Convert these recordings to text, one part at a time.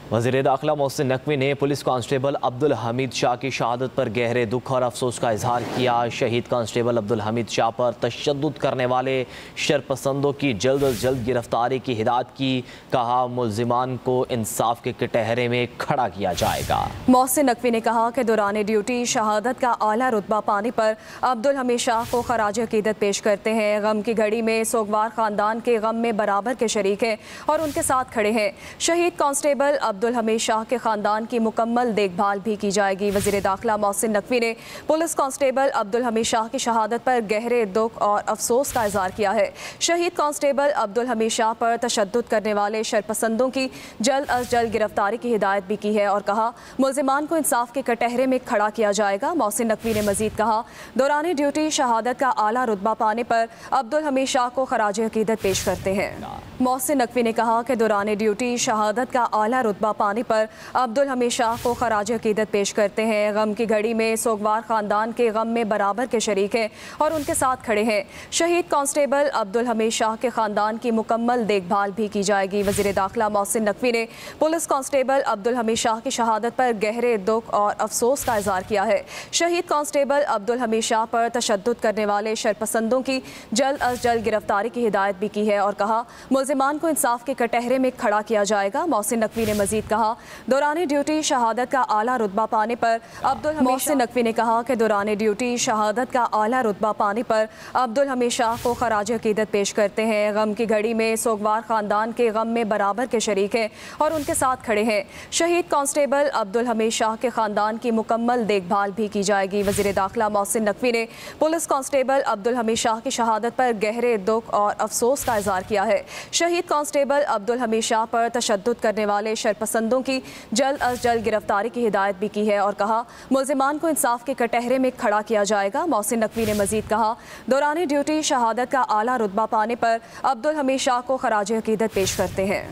वज़ीर दाखिला मोहसिन नकवी ने पुलिस कांस्टेबल अब्दुल हमीद शाह की शहादत पर गहरे दुख और अफसोस का इजहार किया। शहीद कांस्टेबल अब्दुल हमीद शाह पर तशद्दुद करने वाले शरपसंदों की जल्द अज जल्द गिरफ्तारी की हिदायत की। कहा, मुल्जिमान को इंसाफ के कटहरे में खड़ा किया जाएगा। मोहसिन नकवी ने कहा कि दौरान ड्यूटी शहादत का आला रुतबा पाने पर अब्दुल हमीद शाह को खराज अकीदत पेश करते हैं। गम की घड़ी में सोगवार खानदान के गम में बराबर के शरीक हैं और उनके साथ खड़े हैं। शहीद कांस्टेबल अब्दुल हमीद शाह के खानदान की मुकम्मल देखभाल भी की जाएगी। वज़ीर दाखिला मोहसिन नकवी ने पुलिस कांस्टेबल अब्दुल हमीद शाह की शहादत पर गहरे दुख और अफसोस का इजहार किया है। शहीद कांस्टेबल अब्दुल हमीद शाह पर तशद्दुद करने वाले शरपसंदों की जल्द अज जल्द गिरफ्तारी की हिदायत भी की है और कहा, मुल्जिमान को इंसाफ के कटहरे में खड़ा किया जाएगा। मोहसिन नकवी ने मजीद कहा, दौरान ड्यूटी शहादत का आला रुतबा पाने पर अब्दुल हमीद शाह को खराज अकीदत पेश करते हैं। मोहसिन नकवी ने कहा कि दौरान ड्यूटी शहादत का आला रुतबा पाने पर अब्दुल हमीद शाह को खराज अकीदत पेश करते हैं। गम की घड़ी में सोगवार खानदान के गम में बराबर के शरीक हैं और उनके साथ खड़े हैं। शहीद कांस्टेबल अब्दुल हमीद शाह के खानदान की मुकम्मल देखभाल भी की जाएगी। वज़ीर दाखिला मोहसिन नकवी ने पुलिस कांस्टेबल अब्दुल हमीद शाह की शहादत पर गहरे दुख और अफसोस का इजहार किया है। शहीद कांस्टेबल अब्दुल हमीद शाह पर तशद्दुद करने वाले शरपसंदों की जल्द अज जल्द गिरफ्तारी की हिदायत भी की है और कहा, मुल्जिमान को इंसाफ के कटहरे में खड़ा किया जाएगा। मोहसिन नकवी ने मजीद कहा, दौरान ड्यूटी शहादत का आला रुतबा पाने पर अब्दुल मोहसिन नकवी ने कहा कि दौरान ड्यूटी शहादत का आला रुतबा पाने पर अब्दुल हमीद शाह को खराज अकीदत पेश करते हैं। गम की घड़ी में सोगवार खानदान के गम में बराबर के शरीक हैं और उनके साथ खड़े हैं। शहीद कांस्टेबल अब्दुल हमीद शाह के खानदान की मुकम्मल देखभाल भी की जाएगी। वज़ीर दाखिला मोहसिन नकवी ने पुलिस कांस्टेबल अब्दुल हमीद शाह की शहादत पर गहरे दुख और अफसोस का इजहार किया है। शहीद कांस्टेबल अब्दुल हमीद शाह पर तशद्दुद करने वाले शरपसंदों की जल्द अज जल्द गिरफ्तारी की हिदायत भी की है और कहा, मुल्जिमान को इंसाफ के कटहरे में खड़ा किया जाएगा। मोहसिन नकवी ने मजीद कहा, दौरान ड्यूटी शहादत का आला रुतबा पाने पर अब्दुल हमीद शाह को खराज अकीदत पेश करते हैं।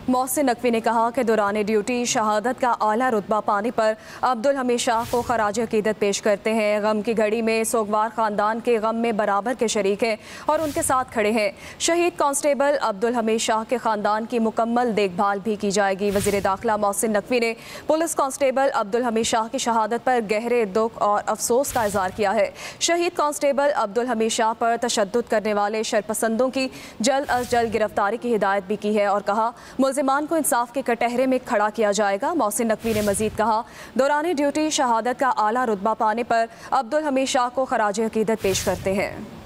मोहसिन नकवी ने कहा कि दौरान ड्यूटी शहादत का आला रुतबा पाने पर अब्दुल हमीद शाह को खराज अकीदत पेश करते हैं। गम की घड़ी में सोगवार खानदान के गम में बराबर के शरीक हैं और उनके साथ खड़े हैं। शहीद कांस्टेबल अब्दुल हमीद शाह के खानदान की मुकम्मल देखभाल भी की जाएगी। वज़ीर दाखिला मोहसिन नकवी ने पुलिस कांस्टेबल अब्दुल हमीद शाह की शहादत पर गहरे दुख और अफसोस का इजहार किया है। शहीद कांस्टेबल अब्दुल हमीद शाह पर तशद्दुद करने वाले शरपसंदों की जल्द अज जल्द गिरफ्तारी की हिदायत भी की है और कहा, मुल्जिमान को इंसाफ के कटहरे में खड़ा किया जाएगा। मोहसिन नकवी ने मजीद कहा, दौरान ड्यूटी शहादत का आला रुतबा पाने पर अब्दुल हमीद शाह को खराज अकीदत पेश करते हैं।